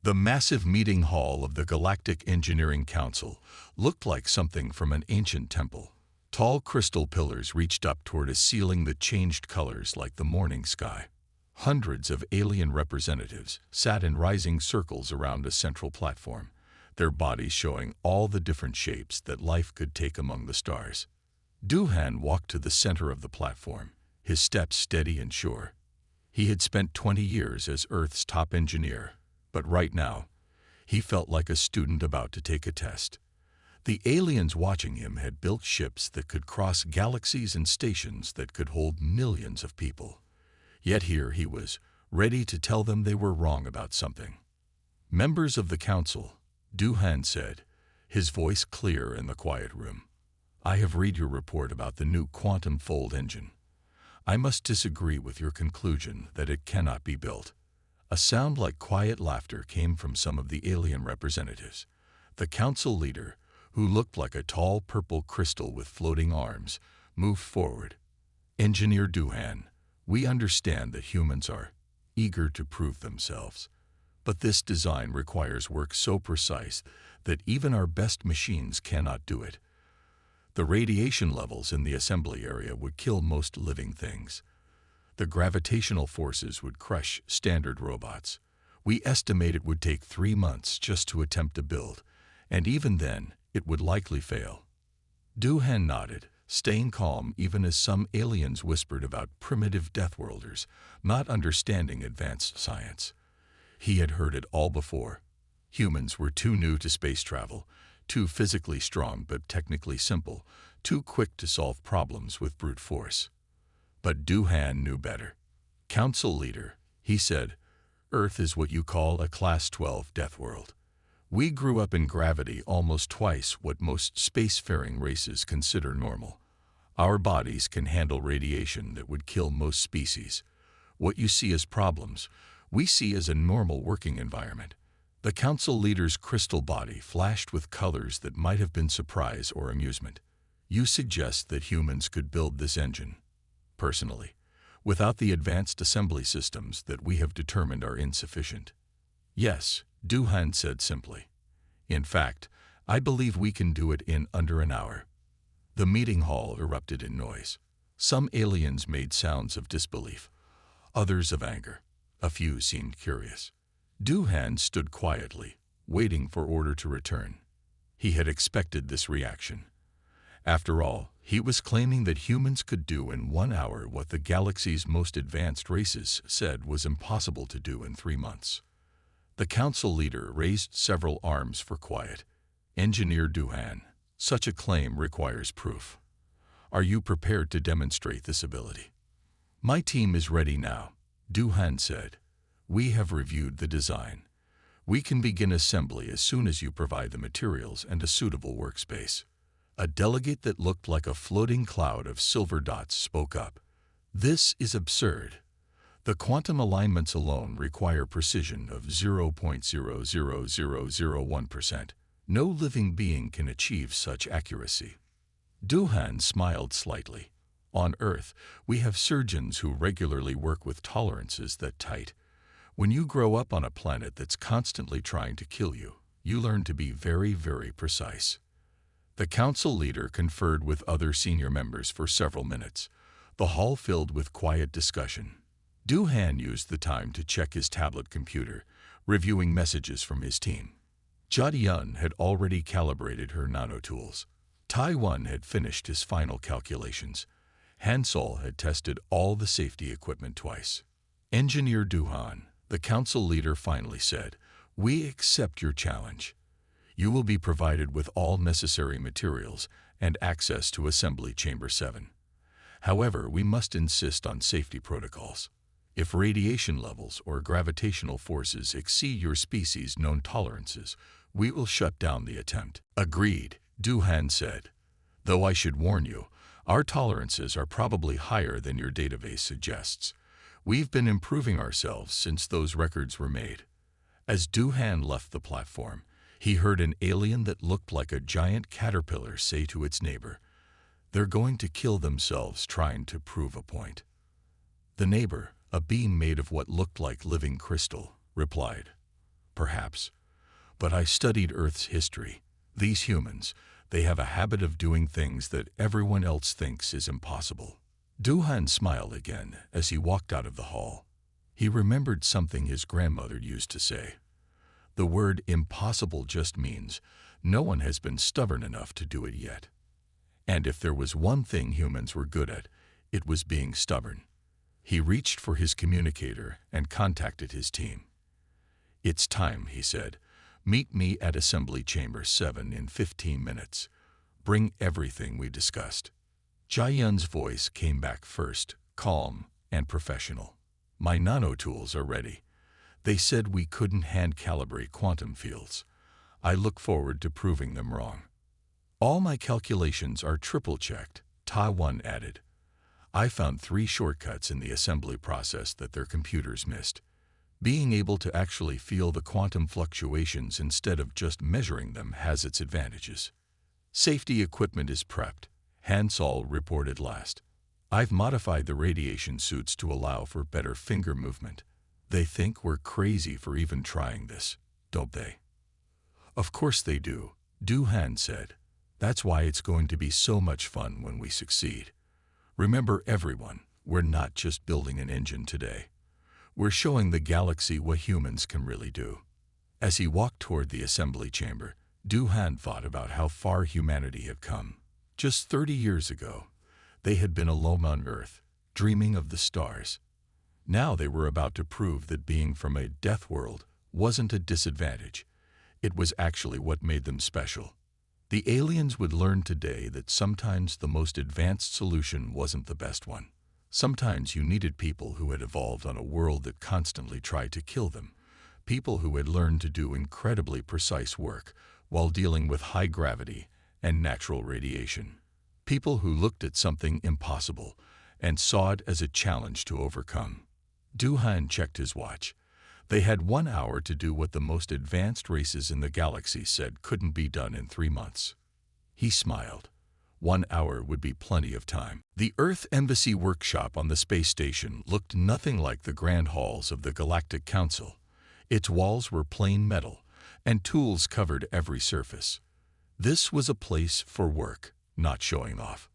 The massive meeting hall of the Galactic Engineering Council looked like something from an ancient temple. Tall crystal pillars reached up toward a ceiling that changed colors like the morning sky. Hundreds of alien representatives sat in rising circles around a central platform, their bodies showing all the different shapes that life could take among the stars. Duhan walked to the center of the platform, his steps steady and sure. He had spent 20 years as Earth's top engineer, but right now, he felt like a student about to take a test. The aliens watching him had built ships that could cross galaxies and stations that could hold millions of people. Yet here he was, ready to tell them they were wrong about something. "Members of the council," Duhan said, his voice clear in the quiet room. "I have read your report about the new quantum fold engine. I must disagree with your conclusion that it cannot be built." A sound like quiet laughter came from some of the alien representatives. The council leader, who looked like a tall purple crystal with floating arms, moved forward. "Engineer Duhan, we understand that humans are eager to prove themselves. But this design requires work so precise that even our best machines cannot do it. The radiation levels in the assembly area would kill most living things. The gravitational forces would crush standard robots. We estimate it would take 3 months just to attempt a build, and even then, it would likely fail." Duhan nodded, staying calm even as some aliens whispered about primitive Deathworlders, not understanding advanced science. He had heard it all before. Humans were too new to space travel, too physically strong but technically simple, too quick to solve problems with brute force. But Duhan knew better. "Council leader," he said, "Earth is what you call a Class 12 death world. We grew up in gravity almost twice what most spacefaring races consider normal. Our bodies can handle radiation that would kill most species. What you see as problems, we see as a normal working environment." The council leader's crystal body flashed with colors that might have been surprise or amusement. "You suggest that humans could build this engine? Personally, without the advanced assembly systems that we have determined are insufficient?" "Yes," Duhan said simply. "In fact, I believe we can do it in under an hour." The meeting hall erupted in noise. Some aliens made sounds of disbelief, others of anger. A few seemed curious. Duhan stood quietly, waiting for order to return. He had expected this reaction. After all, he was claiming that humans could do in 1 hour what the galaxy's most advanced races said was impossible to do in 3 months. The council leader raised several arms for quiet. "Engineer Duhan, such a claim requires proof. Are you prepared to demonstrate this ability?" "My team is ready now," Duhan said. "We have reviewed the design. We can begin assembly as soon as you provide the materials and a suitable workspace." A delegate that looked like a floating cloud of silver dots spoke up. "This is absurd. The quantum alignments alone require precision of 0.00001%. No living being can achieve such accuracy." Duhan smiled slightly. "On Earth, we have surgeons who regularly work with tolerances that tight. When you grow up on a planet that's constantly trying to kill you, you learn to be very, very precise." The council leader conferred with other senior members for several minutes, the hall filled with quiet discussion. Duhan used the time to check his tablet computer, reviewing messages from his team. Jadian had already calibrated her nanotools. Taiwan had finished his final calculations. Hansol had tested all the safety equipment twice. "Engineer Duhan," the council leader finally said, "we accept your challenge. You will be provided with all necessary materials and access to Assembly Chamber 7. However, we must insist on safety protocols. If radiation levels or gravitational forces exceed your species' known tolerances, we will shut down the attempt." "Agreed," Duhan said. "Though I should warn you, our tolerances are probably higher than your database suggests. We've been improving ourselves since those records were made." As Duhan left the platform, he heard an alien that looked like a giant caterpillar say to its neighbor, "They're going to kill themselves trying to prove a point." The neighbor, a being made of what looked like living crystal, replied, Perhaps. But I studied Earth's history. These humans, they have a habit of doing things that everyone else thinks is impossible. Duhan smiled again as he walked out of the hall. He remembered something his grandmother used to say. The word impossible just means no one has been stubborn enough to do it yet. And if there was one thing humans were good at, it was being stubborn. He reached for his communicator and contacted his team. "It's time," he said. "Meet me at Assembly Chamber 7 in 15 minutes. Bring everything we discussed." Jai-Yun's voice came back first, calm and professional. "My nanotools are ready. They said we couldn't hand-calibrate quantum fields. I look forward to proving them wrong." "All my calculations are triple-checked," Taiwan added. "I found 3 shortcuts in the assembly process that their computers missed. Being able to actually feel the quantum fluctuations instead of just measuring them has its advantages." "Safety equipment is prepped," Hansol reported last. "I've modified the radiation suits to allow for better finger movement. They think we're crazy for even trying this, don't they?" "Of course they do," Duhan said. "That's why it's going to be so much fun when we succeed. Remember, everyone, we're not just building an engine today. We're showing the galaxy what humans can really do." As he walked toward the assembly chamber, Duhan thought about how far humanity had come. Just 30 years ago, they had been alone on Earth, dreaming of the stars. Now they were about to prove that being from a death world wasn't a disadvantage. It was actually what made them special. The aliens would learn today that sometimes the most advanced solution wasn't the best one. Sometimes you needed people who had evolved on a world that constantly tried to kill them, people who had learned to do incredibly precise work while dealing with high gravity and natural radiation. People who looked at something impossible and saw it as a challenge to overcome. Duhan checked his watch. They had 1 hour to do what the most advanced races in the galaxy said couldn't be done in 3 months. He smiled. 1 hour would be plenty of time. The Earth Embassy workshop on the space station looked nothing like the grand halls of the Galactic Council. Its walls were plain metal, and tools covered every surface. This was a place for work, not showing off.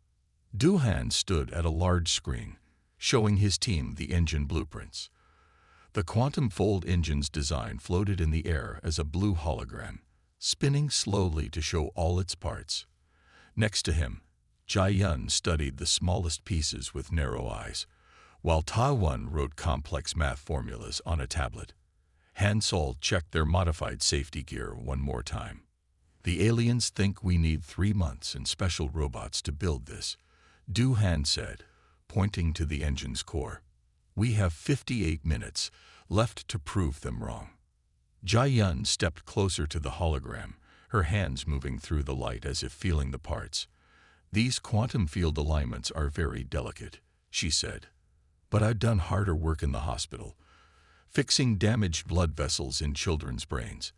Duhan stood at a large screen, showing his team the engine blueprints. The quantum fold engine's design floated in the air as a blue hologram, spinning slowly to show all its parts. Next to him, Jai-Yun studied the smallest pieces with narrow eyes, while Taiwan wrote complex math formulas on a tablet. Hansol checked their modified safety gear one more time. "The aliens think we need 3 months and special robots to build this," Duhan said, pointing to the engine's core. "We have 58 minutes left to prove them wrong." Jai-Yun stepped closer to the hologram, her hands moving through the light as if feeling the parts. "These quantum field alignments are very delicate," she said. "But I've done harder work in the hospital, fixing damaged blood vessels in children's brains.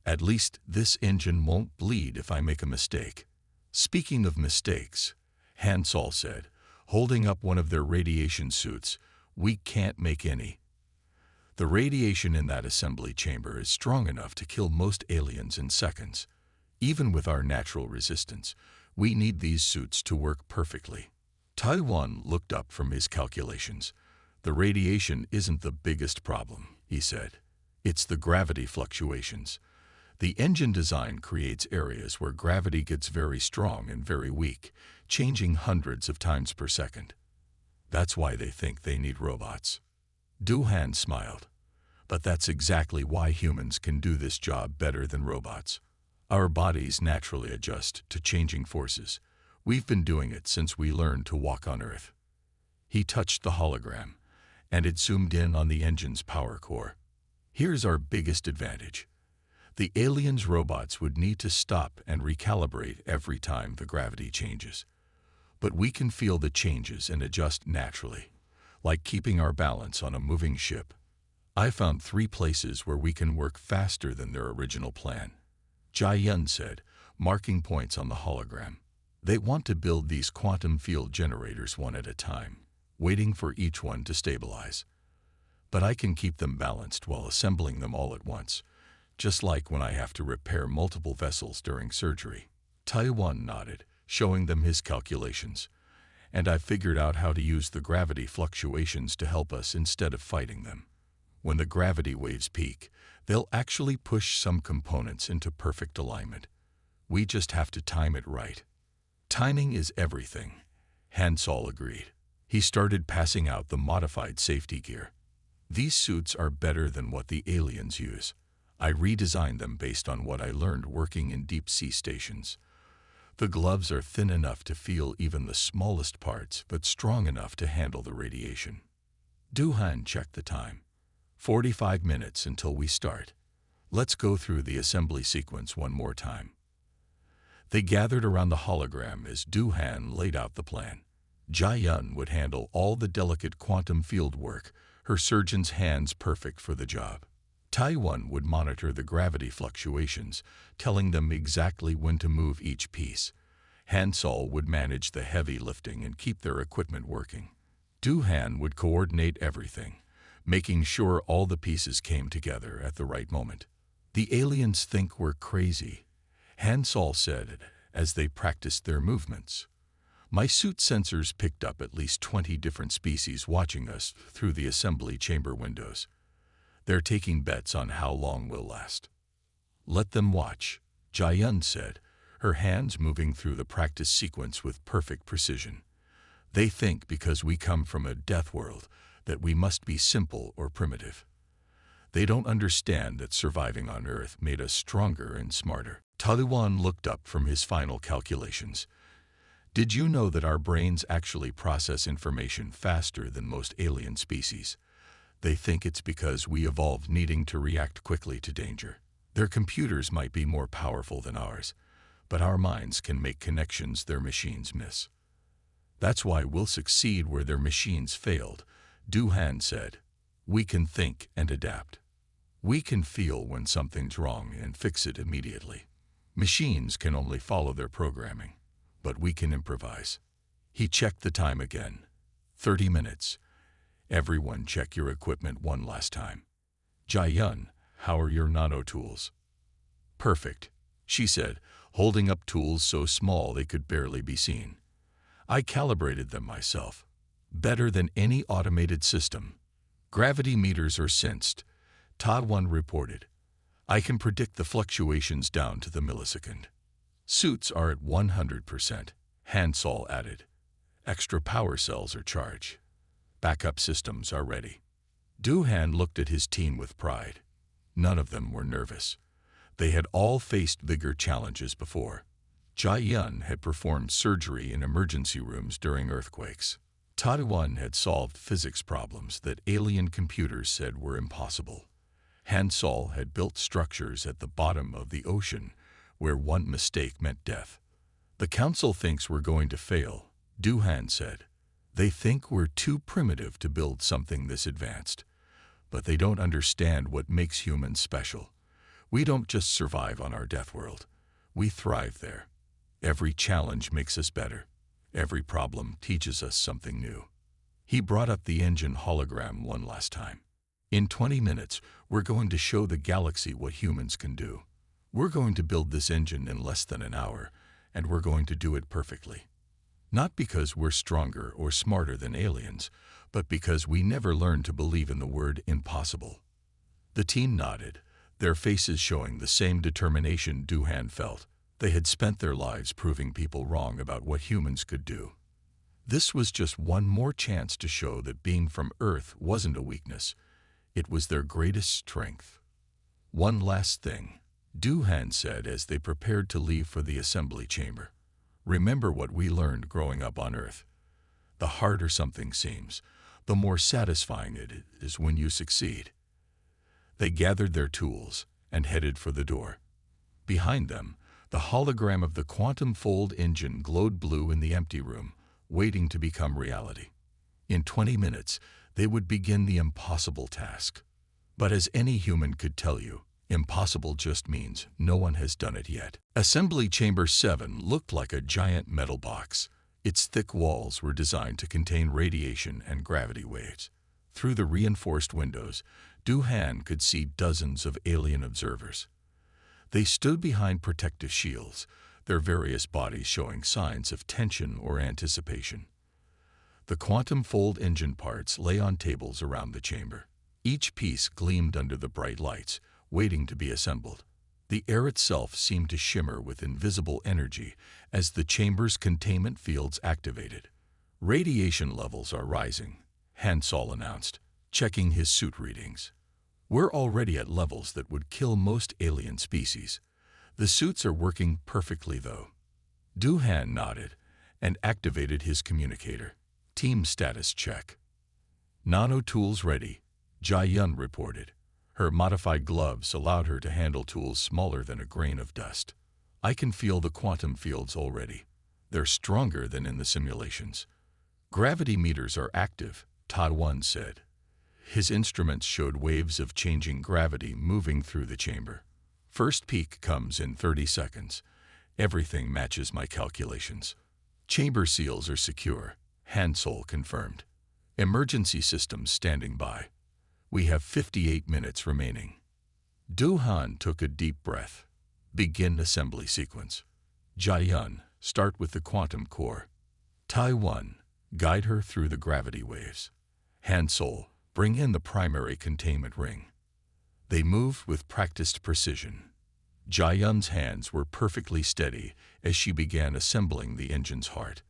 At least this engine won't bleed if I make a mistake." "Speaking of mistakes," Hansol said, holding up one of their radiation suits, "we can't make any. The radiation in that assembly chamber is strong enough to kill most aliens in seconds. Even with our natural resistance, we need these suits to work perfectly." Taiwan looked up from his calculations. "The radiation isn't the biggest problem," he said. "It's the gravity fluctuations. The engine design creates areas where gravity gets very strong and very weak, changing hundreds of times per second. That's why they think they need robots." Duhan smiled. "But that's exactly why humans can do this job better than robots. Our bodies naturally adjust to changing forces. We've been doing it since we learned to walk on Earth." He touched the hologram, and it zoomed in on the engine's power core. "Here's our biggest advantage. The aliens' robots would need to stop and recalibrate every time the gravity changes. But we can feel the changes and adjust naturally, like keeping our balance on a moving ship. I found 3 places where we can work faster than their original plan," Jai-Yun said, marking points on the hologram. "They want to build these quantum field generators one at a time, waiting for each one to stabilize. But I can keep them balanced while assembling them all at once. just like when I have to repair multiple vessels during surgery. Taiwan nodded, showing them his calculations. And I figured out how to use the gravity fluctuations to help us instead of fighting them. When the gravity waves peak, they'll actually push some components into perfect alignment. We just have to time it right. Timing is everything, Hansol agreed. He started passing out the modified safety gear. These suits are better than what the aliens use. I redesigned them based on what I learned working in deep-sea stations. The gloves are thin enough to feel even the smallest parts, but strong enough to handle the radiation. Duhan checked the time. 45 minutes until we start. Let's go through the assembly sequence one more time. They gathered around the hologram as Duhan laid out the plan. Jia-Yun would handle all the delicate quantum field work, her surgeon's hands perfect for the job. Taiwan would monitor the gravity fluctuations, telling them exactly when to move each piece. Hansol would manage the heavy lifting and keep their equipment working. Duhan would coordinate everything, making sure all the pieces came together at the right moment. The aliens think we're crazy, Hansol said as they practiced their movements. My suit sensors picked up at least 20 different species watching us through the assembly chamber windows. They're taking bets on how long we'll last. Let them watch, Jia-Yun said, her hands moving through the practice sequence with perfect precision. They think because we come from a death world that we must be simple or primitive. They don't understand that surviving on Earth made us stronger and smarter. Taliwan looked up from his final calculations. Did you know that our brains actually process information faster than most alien species? They think it's because we evolved needing to react quickly to danger. Their computers might be more powerful than ours, but our minds can make connections their machines miss. That's why we'll succeed where their machines failed, Duhan said. We can think and adapt. We can feel when something's wrong and fix it immediately. Machines can only follow their programming, but we can improvise. He checked the time again. 30 minutes. Everyone check your equipment one last time. Jia-Yun, how are your nano-tools? Perfect, she said, holding up tools so small they could barely be seen. I calibrated them myself. Better than any automated system. Gravity meters are sensed, Taiwan reported. I can predict the fluctuations down to the millisecond. Suits are at 100%, Hansol added. Extra power cells are charged. Backup systems are ready. Duhan looked at his team with pride. None of them were nervous. They had all faced bigger challenges before. Jia-Yun had performed surgery in emergency rooms during earthquakes. Taiwan had solved physics problems that alien computers said were impossible. Hansol had built structures at the bottom of the ocean where one mistake meant death. The council thinks we're going to fail, Duhan said. They think we're too primitive to build something this advanced. But they don't understand what makes humans special. We don't just survive on our death world. We thrive there. Every challenge makes us better. Every problem teaches us something new. He brought up the engine hologram one last time. In 20 minutes, we're going to show the galaxy what humans can do. We're going to build this engine in less than an hour, and we're going to do it perfectly. Not because we're stronger or smarter than aliens, but because we never learned to believe in the word impossible. The team nodded, their faces showing the same determination Duhan felt. They had spent their lives proving people wrong about what humans could do. This was just one more chance to show that being from Earth wasn't a weakness. It was their greatest strength. One last thing, Duhan said as they prepared to leave for the assembly chamber. Remember what we learned growing up on Earth. The harder something seems, the more satisfying it is when you succeed. They gathered their tools and headed for the door. Behind them, the hologram of the quantum fold engine glowed blue in the empty room, waiting to become reality. In 20 minutes, they would begin the impossible task. But as any human could tell you, impossible just means no one has done it yet. Assembly Chamber 7 looked like a giant metal box. Its thick walls were designed to contain radiation and gravity waves. Through the reinforced windows, Du-Han could see dozens of alien observers. They stood behind protective shields, their various bodies showing signs of tension or anticipation. The quantum fold engine parts lay on tables around the chamber. Each piece gleamed under the bright lights, waiting to be assembled. The air itself seemed to shimmer with invisible energy as the chamber's containment fields activated. "Radiation levels are rising," Han Sol announced, checking his suit readings. "We're already at levels that would kill most alien species. The suits are working perfectly, though." Du-Han nodded and activated his communicator. "Team status check." "Nano tools ready," Jia-Yun reported. Her modified gloves allowed her to handle tools smaller than a grain of dust. "I can feel the quantum fields already. They're stronger than in the simulations." "Gravity meters are active," Ta-Wan said. His instruments showed waves of changing gravity moving through the chamber. "First peak comes in 30 seconds. Everything matches my calculations." "Chamber seals are secure," Han Sol confirmed. "Emergency systems standing by. We have 58 minutes remaining." Du-Han took a deep breath. "Begin assembly sequence." "Jia-Yun, start with the quantum core." "Tai-Wan, guide her through the gravity waves." Han Sol, bring in the primary containment ring." They moved with practiced precision. Jia-Yun's hands were perfectly steady as she began assembling the engine's heart.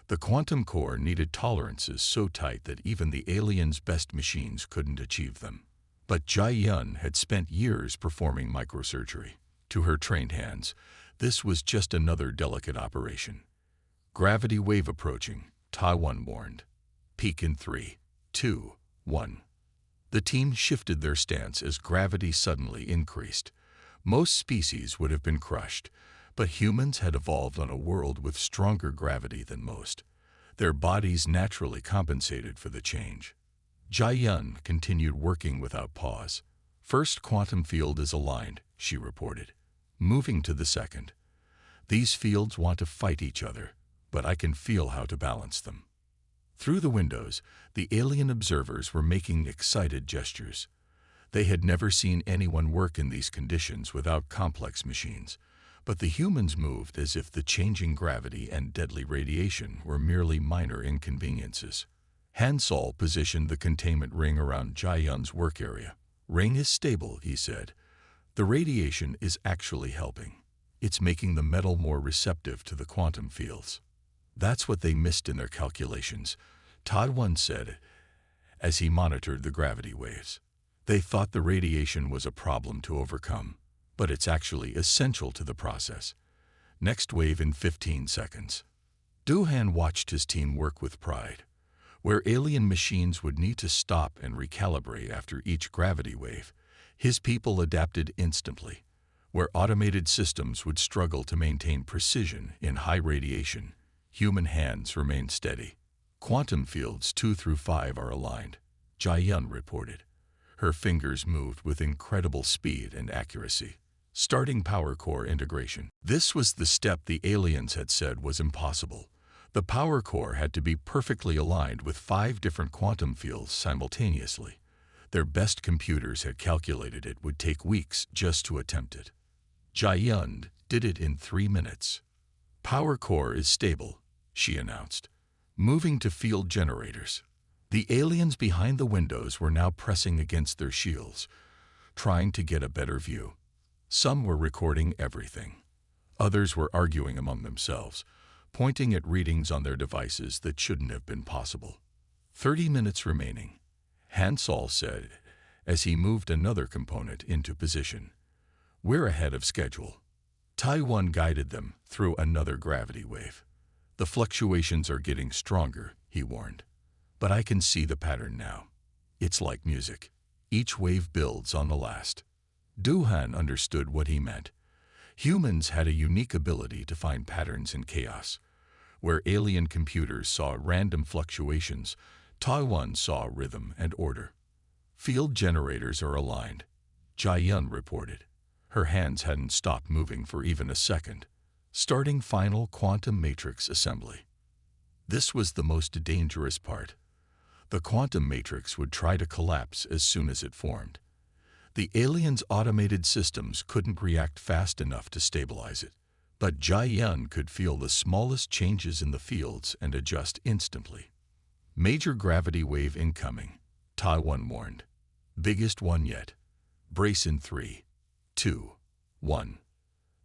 The quantum core needed tolerances so tight that even the aliens' best machines couldn't achieve them. But Jia-Yun had spent years performing microsurgery. To her trained hands, this was just another delicate operation. "Gravity wave approaching," Ta-Wan warned. "Peak in 3, 2, 1. The team shifted their stance as gravity suddenly increased. Most species would have been crushed, but humans had evolved on a world with stronger gravity than most. Their bodies naturally compensated for the change. Jia-Yun continued working without pause. "First quantum field is aligned," she reported. "Moving to the second. These fields want to fight each other, but I can feel how to balance them." Through the windows, the alien observers were making excited gestures. They had never seen anyone work in these conditions without complex machines, but the humans moved as if the changing gravity and deadly radiation were merely minor inconveniences. Han Sol positioned the containment ring around Jia-Yun's work area. "Ring is stable," he said. "The radiation is actually helping. It's making the metal more receptive to the quantum fields." "That's what they missed in their calculations," Ta-Wan said as he monitored the gravity waves. "They thought the radiation was a problem to overcome, but it's actually essential to the process. Next wave in 15 seconds. Du-Han watched his team work with pride. Where alien machines would need to stop and recalibrate after each gravity wave, his people adapted instantly. Where automated systems would struggle to maintain precision in high radiation, human hands remained steady. "Quantum fields 2 through 5 are aligned," Jia-Yun reported. Her fingers moved with incredible speed and accuracy. "Starting power core integration." This was the step the aliens had said was impossible. The power core had to be perfectly aligned with 5 different quantum fields simultaneously. Their best computers had calculated it would take weeks just to attempt it. Jia-Yun did it in 3 minutes. "Power core is stable," she announced. "Moving to field generators." The aliens behind the windows were now pressing against their shields, trying to get a better view. Some were recording everything. Others were arguing among themselves, pointing at readings on their devices that shouldn't have been possible. 30 minutes remaining, Han Sol said as he moved another component into position. "We're ahead of schedule." Tai-Wan guided them through another gravity wave. "The fluctuations are getting stronger," he warned. "But I can see the pattern now. It's like music. Each wave builds on the last." Du-Han understood what he meant. Humans had a unique ability to find patterns in chaos. Where alien computers saw random fluctuations, Tai-Wan saw rhythm and order. "Field generators are aligned," Jia-Yun reported. Her hands hadn't stopped moving for even a second. "Starting final quantum matrix assembly." This was the most dangerous part. The quantum matrix would try to collapse as soon as it formed. The aliens' automated systems couldn't react fast enough to stabilize it, but Jia-Yun could feel the smallest changes in the fields and adjust instantly. Major gravity wave incoming, Taiwan warned. Biggest one yet. Brace in 3, 2, 1.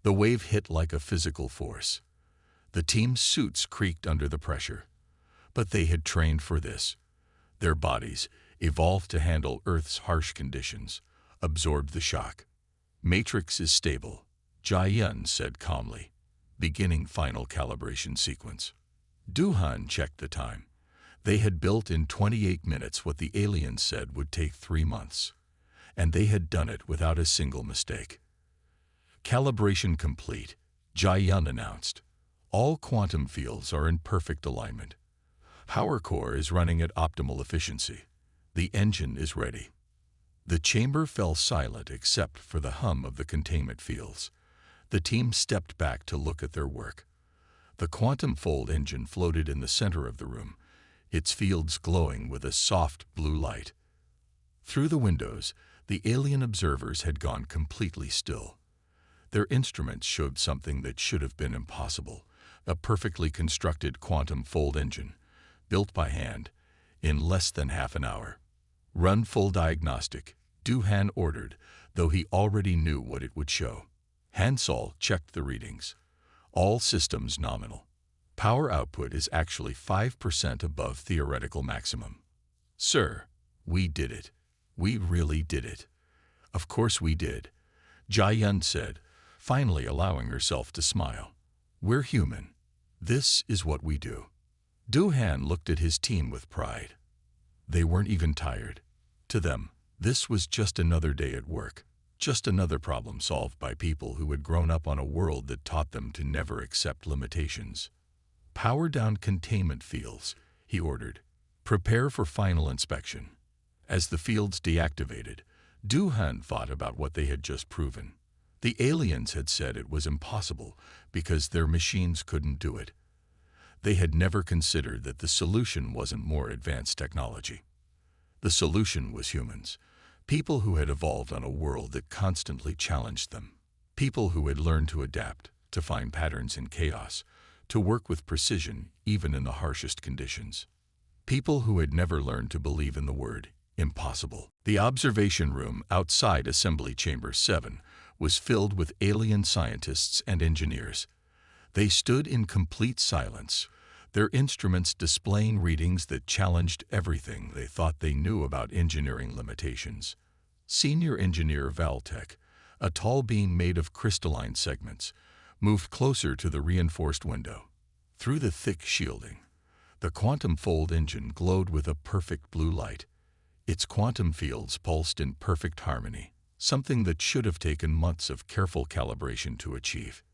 The wave hit like a physical force. The team's suits creaked under the pressure. But they had trained for this. Their bodies, evolved to handle Earth's harsh conditions, absorbed the shock. Matrix is stable, Jia-Yun said calmly, beginning final calibration sequence. Du-Han checked the time. They had built in 28 minutes what the aliens said would take 3 months. And they had done it without a single mistake. Calibration complete, Jia-Yun announced. All quantum fields are in perfect alignment. Power core is running at optimal efficiency. The engine is ready. The chamber fell silent except for the hum of the containment fields. The team stepped back to look at their work. The quantum fold engine floated in the center of the room, its fields glowing with a soft blue light. Through the windows, the alien observers had gone completely still. Their instruments showed something that should have been impossible, a perfectly constructed quantum fold engine, built by hand, in less than half an hour. Run full diagnostic, Du-Han ordered, though he already knew what it would show. Hansol checked the readings. All systems nominal. Power output is actually 5% above theoretical maximum. Sir, we did it. We really did it. Of course we did, Jia-Yun said, finally allowing herself to smile. We're human. This is what we do. Du-Han looked at his team with pride. They weren't even tired. To them, this was just another day at work, just another problem solved by people who had grown up on a world that taught them to never accept limitations. Power down containment fields, he ordered. Prepare for final inspection. As the fields deactivated, Du-Han thought about what they had just proven. The aliens had said it was impossible because their machines couldn't do it. They had never considered that the solution wasn't more advanced technology. The solution was humans, people who had evolved on a world that constantly challenged them, people who had learned to adapt, to find patterns in chaos, to work with precision even in the harshest conditions. People who had never learned to believe in the word impossible. The observation room outside Assembly Chamber 7 was filled with alien scientists and engineers. They stood in complete silence, their instruments displaying readings that challenged everything they thought they knew about engineering limitations. Senior Engineer Valtech, a tall being made of crystalline segments, moved closer to the reinforced window. Through the thick shielding, the quantum fold engine glowed with a perfect blue light. Its quantum fields pulsed in perfect harmony, something that should have taken months of careful calibration to achieve.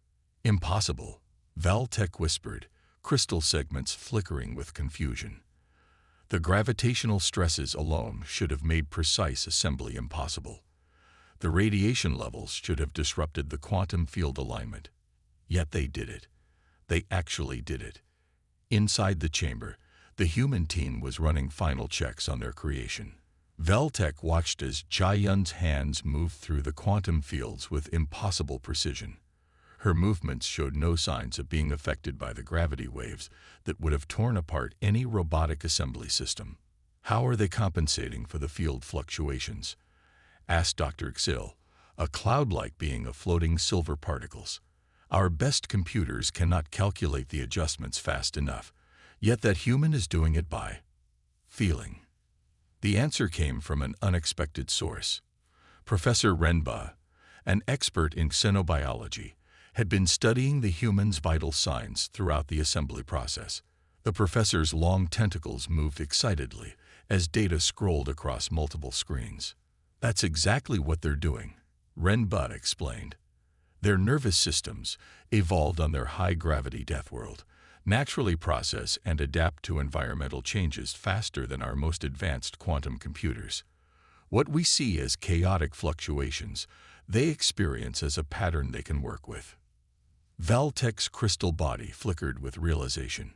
Impossible, Valtech whispered, crystal segments flickering with confusion. The gravitational stresses alone should have made precise assembly impossible. The radiation levels should have disrupted the quantum field alignment. Yet they did it. They actually did it. Inside the chamber, the human team was running final checks on their creation. Valtech watched as Jia-Yun's hands moved through the quantum fields with impossible precision. Her movements showed no signs of being affected by the gravity waves that would have torn apart any robotic assembly system. How are they compensating for the field fluctuations? Asked Dr. Xil, a cloud-like being of floating silver particles. Our best computers cannot calculate the adjustments fast enough, yet that human is doing it by feeling. The answer came from an unexpected source. Professor Renba, an expert in xenobiology, had been studying the human's vital signs throughout the assembly process. The professor's long tentacles moved excitedly as data scrolled across multiple screens. That's exactly what they're doing, Renba explained. Their nervous systems, evolved on their high-gravity Deathworld, naturally process and adapt to environmental changes faster than our most advanced quantum computers. What we see as chaotic fluctuations, they experience as a pattern they can work with. Valtech's crystal body flickered with realization.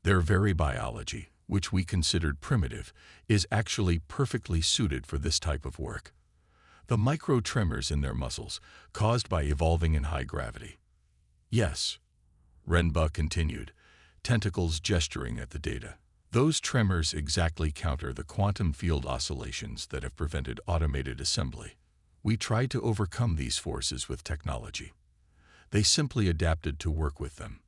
Their very biology, which we considered primitive, is actually perfectly suited for this type of work. The micro-tremors in their muscles, caused by evolving in high gravity. Yes, Renba continued, tentacles gesturing at the data. Those tremors exactly counter the quantum field oscillations that have prevented automated assembly. We tried to overcome these forces with technology. They simply adapted to work with them.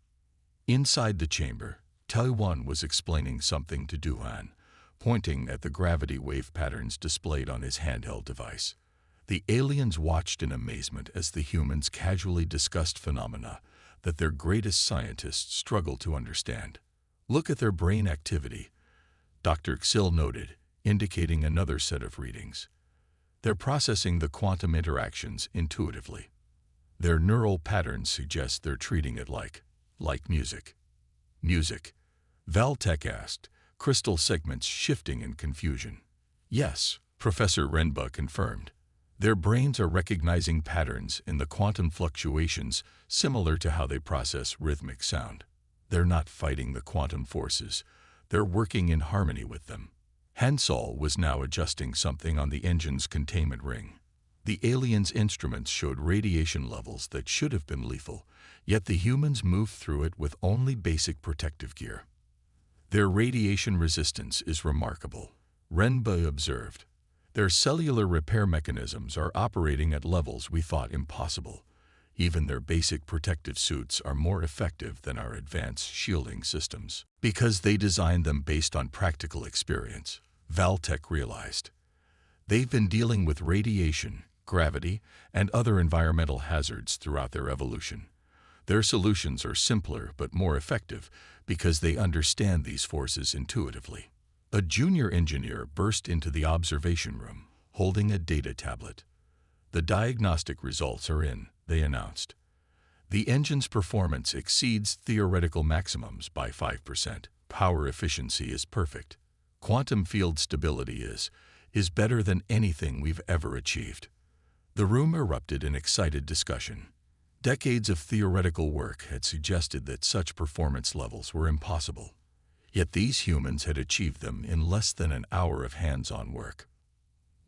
Inside the chamber, Taiwan was explaining something to Duhan, pointing at the gravity wave patterns displayed on his handheld device. The aliens watched in amazement as the humans casually discussed phenomena that their greatest scientists struggle to understand. Look at their brain activity, Dr. Xil noted, indicating another set of readings. They're processing the quantum interactions intuitively. Their neural patterns suggest they're treating it like music. Music? Valtech asked, crystal segments shifting in confusion. Yes, Professor Renba confirmed. Their brains are recognizing patterns in the quantum fluctuations similar to how they process rhythmic sound. They're not fighting the quantum forces. They're working in harmony with them. Hansol was now adjusting something on the engine's containment ring. The aliens' instruments showed radiation levels that should have been lethal, yet the humans moved through it with only basic protective gear. Their radiation resistance is remarkable, Renba observed. Their cellular repair mechanisms are operating at levels we thought impossible. Even their basic protective suits are more effective than our advanced shielding systems, because they designed them based on practical experience, Valtech realized. They've been dealing with radiation, gravity, and other environmental hazards throughout their evolution. Their solutions are simpler but more effective because they understand these forces intuitively. A junior engineer burst into the observation room, holding a data tablet. The diagnostic results are in, they announced. The engine's performance exceeds theoretical maximums by 5%. Power efficiency is perfect. Quantum field stability is better than anything we've ever achieved. The room erupted in excited discussion. Decades of theoretical work had suggested that such performance levels were impossible. Yet these humans had achieved them in less than an hour of hands-on work.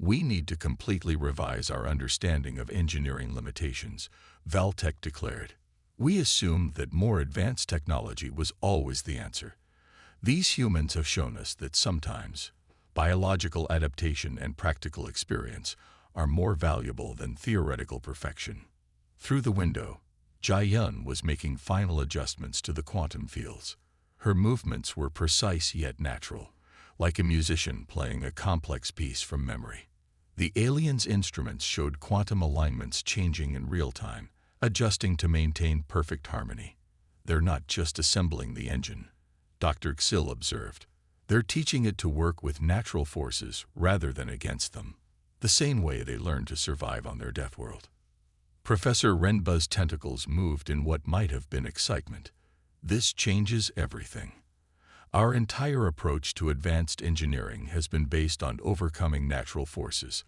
We need to completely revise our understanding of engineering limitations, Valtech declared. We assumed that more advanced technology was always the answer. These humans have shown us that sometimes biological adaptation and practical experience are more valuable than theoretical perfection. Through the window, Jia-Yun was making final adjustments to the quantum fields. Her movements were precise yet natural, like a musician playing a complex piece from memory. The aliens' instruments showed quantum alignments changing in real time, adjusting to maintain perfect harmony. They're not just assembling the engine, Dr. Xil observed. They're teaching it to work with natural forces rather than against them, the same way they learned to survive on their death world. Professor Renba's tentacles moved in what might have been excitement. This changes everything. Our entire approach to advanced engineering has been based on overcoming natural forces.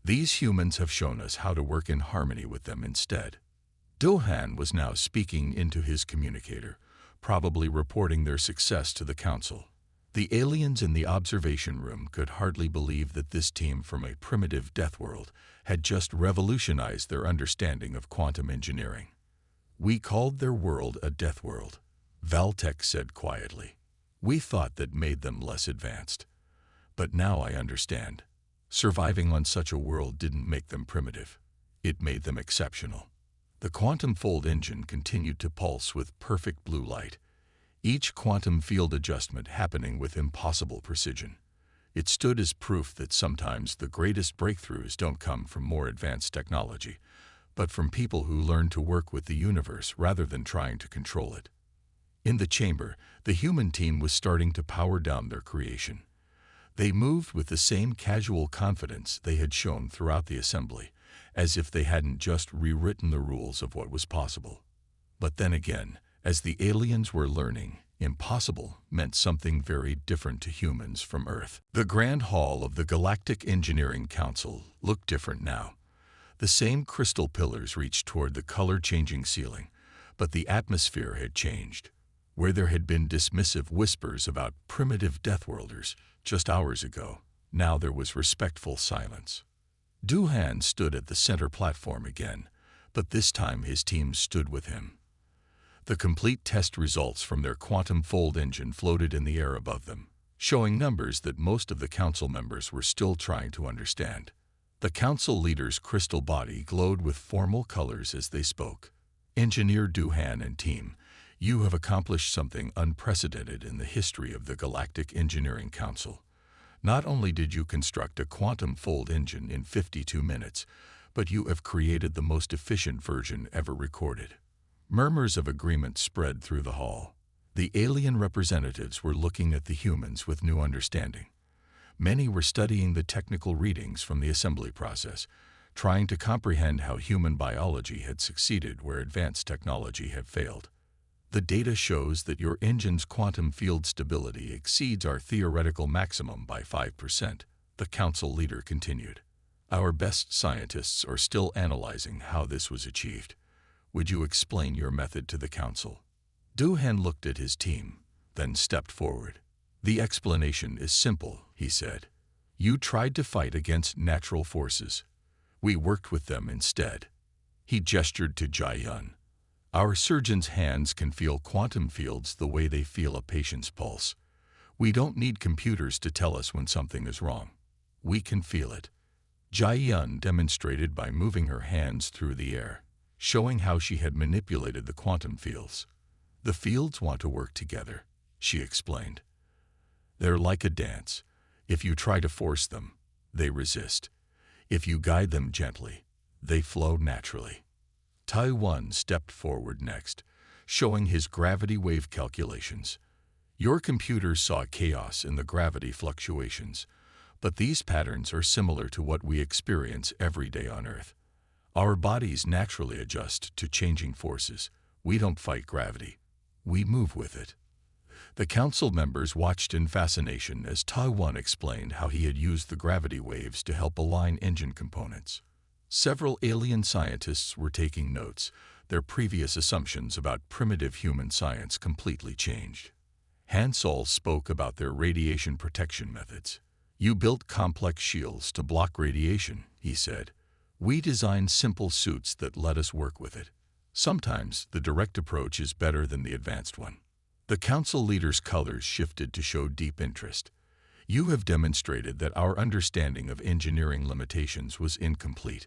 These humans have shown us how to work in harmony with them instead. Dohan was now speaking into his communicator, probably reporting their success to the council. The aliens in the observation room could hardly believe that this team from a primitive death world had just revolutionized their understanding of quantum engineering. We called their world a death world, Valtech said quietly. We thought that made them less advanced. But now I understand. Surviving on such a world didn't make them primitive. It made them exceptional. The quantum fold engine continued to pulse with perfect blue light, each quantum field adjustment happening with impossible precision. It stood as proof that sometimes the greatest breakthroughs don't come from more advanced technology, but from people who learn to work with the universe rather than trying to control it. In the chamber, the human team was starting to power down their creation. They moved with the same casual confidence they had shown throughout the assembly, as if they hadn't just rewritten the rules of what was possible. But then again, as the aliens were learning, impossible meant something very different to humans from Earth. The Grand Hall of the Galactic Engineering Council looked different now. The same crystal pillars reached toward the color-changing ceiling, but the atmosphere had changed. Where there had been dismissive whispers about primitive Deathworlders just hours ago, now there was respectful silence. Duhan stood at the center platform again, but this time his team stood with him. The complete test results from their quantum fold engine floated in the air above them, showing numbers that most of the council members were still trying to understand. The council leader's crystal body glowed with formal colors as they spoke. Engineer Duhan and team, you have accomplished something unprecedented in the history of the Galactic Engineering Council. Not only did you construct a quantum fold engine in 52 minutes, but you have created the most efficient version ever recorded. Murmurs of agreement spread through the hall. The alien representatives were looking at the humans with new understanding. Many were studying the technical readings from the assembly process, trying to comprehend how human biology had succeeded where advanced technology had failed. The data shows that your engine's quantum field stability exceeds our theoretical maximum by 5%, the council leader continued. Our best scientists are still analyzing how this was achieved. Would you explain your method to the council? Duhan looked at his team, then stepped forward. The explanation is simple, he said. You tried to fight against natural forces. We worked with them instead. He gestured to Jai-Yun. Our surgeons' hands can feel quantum fields the way they feel a patient's pulse. We don't need computers to tell us when something is wrong. We can feel it. Jai-Yun demonstrated by moving her hands through the air, showing how she had manipulated the quantum fields. The fields want to work together, she explained. They're like a dance. If you try to force them, they resist. If you guide them gently, they flow naturally. Taiwan stepped forward next, showing his gravity wave calculations. Your computer saw chaos in the gravity fluctuations, but these patterns are similar to what we experience every day on Earth. Our bodies naturally adjust to changing forces. We don't fight gravity. We move with it. The council members watched in fascination as Taiwan explained how he had used the gravity waves to help align engine components. Several alien scientists were taking notes. Their previous assumptions about primitive human science completely changed. Hansol spoke about their radiation protection methods. You built complex shields to block radiation, he said. We designed simple suits that let us work with it. Sometimes the direct approach is better than the advanced one. The council leader's colors shifted to show deep interest. You have demonstrated that our understanding of engineering limitations was incomplete.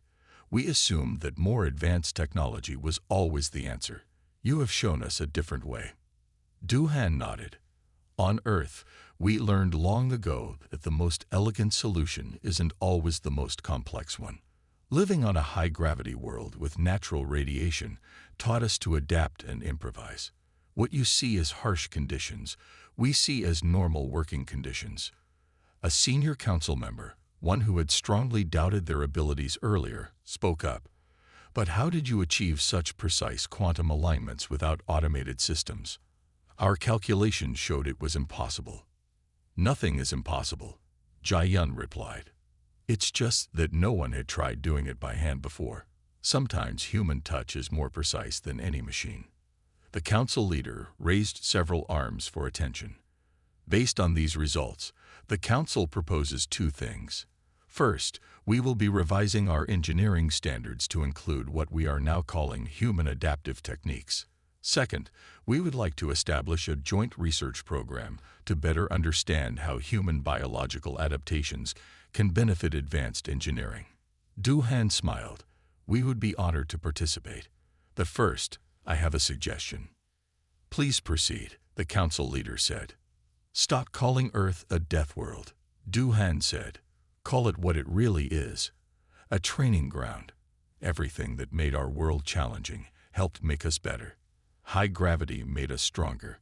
We assumed that more advanced technology was always the answer. You have shown us a different way. Duhan nodded. On Earth, we learned long ago that the most elegant solution isn't always the most complex one. Living on a high-gravity world with natural radiation taught us to adapt and improvise. What you see as harsh conditions, we see as normal working conditions. A senior council member, one who had strongly doubted their abilities earlier, spoke up. But how did you achieve such precise quantum alignments without automated systems? Our calculations showed it was impossible. Nothing is impossible, Jai-Yun replied. It's just that no one had tried doing it by hand before. Sometimes human touch is more precise than any machine. The council leader raised several arms for attention. Based on these results, the council proposes two things. First, we will be revising our engineering standards to include what we are now calling human adaptive techniques. Second, we would like to establish a joint research program to better understand how human biological adaptations can benefit advanced engineering. Duhan smiled. We would be honored to participate. But first, I have a suggestion. Please proceed, the council leader said. Stop calling Earth a death world, Duhan said. Call it what it really is. A training ground. Everything that made our world challenging helped make us better. High gravity made us stronger.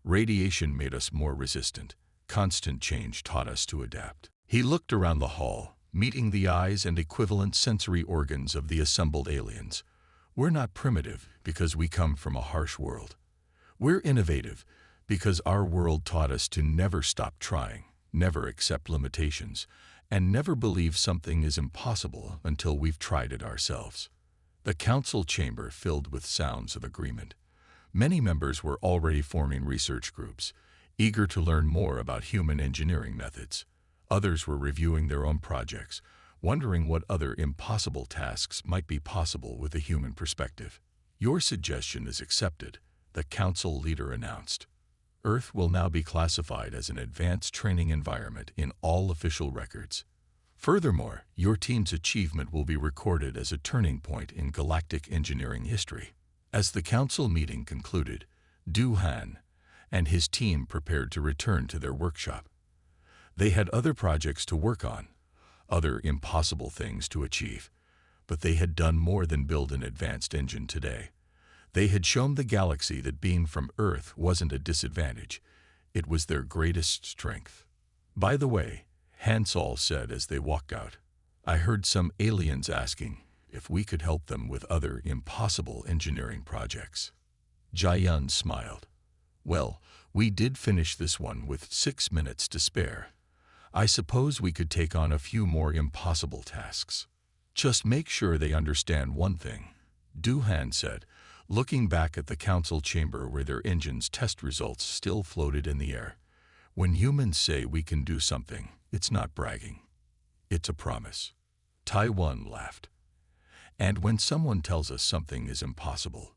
Radiation made us more resistant. Constant change taught us to adapt. He looked around the hall, meeting the eyes and equivalent sensory organs of the assembled aliens. We're not primitive because we come from a harsh world. We're innovative because our world taught us to never stop trying, never accept limitations, and never believe something is impossible until we've tried it ourselves. The council chamber filled with sounds of agreement. Many members were already forming research groups, eager to learn more about human engineering methods. Others were reviewing their own projects, wondering what other impossible tasks might be possible with a human perspective. Your suggestion is accepted, the council leader announced. Earth will now be classified as an advanced training environment in all official records. Furthermore, your team's achievement will be recorded as a turning point in galactic engineering history. As the council meeting concluded, Du-Han and his team prepared to return to their workshop. They had other projects to work on, other impossible things to achieve, but they had done more than build an advanced engine today. They had shown the galaxy that being from Earth wasn't a disadvantage, it was their greatest strength. By the way, Hansol said as they walked out, I heard some aliens asking if we could help them with other impossible engineering projects. Jayun smiled. Well, we did finish this one with 6 minutes to spare. I suppose we could take on a few more impossible tasks. Just make sure they understand one thing, Du-Han said, looking back at the council chamber where their engine's test results still floated in the air. When humans say we can do something, it's not bragging. It's a promise. Taiwan laughed. And when someone tells us something is impossible,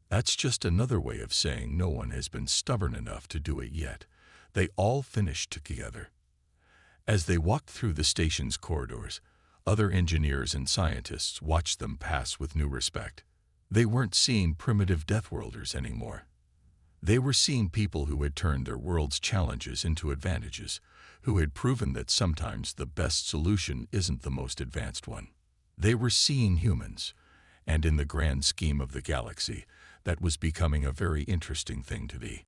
that's just another way of saying no one has been stubborn enough to do it yet. They all finished together. As they walked through the station's corridors, other engineers and scientists watched them pass with new respect. They weren't seeing primitive Deathworlders anymore. They were seeing people who had turned their world's challenges into advantages, who had proven that sometimes the best solution isn't the most advanced one. They were seeing humans, and in the grand scheme of the galaxy, that was becoming a very interesting thing to be.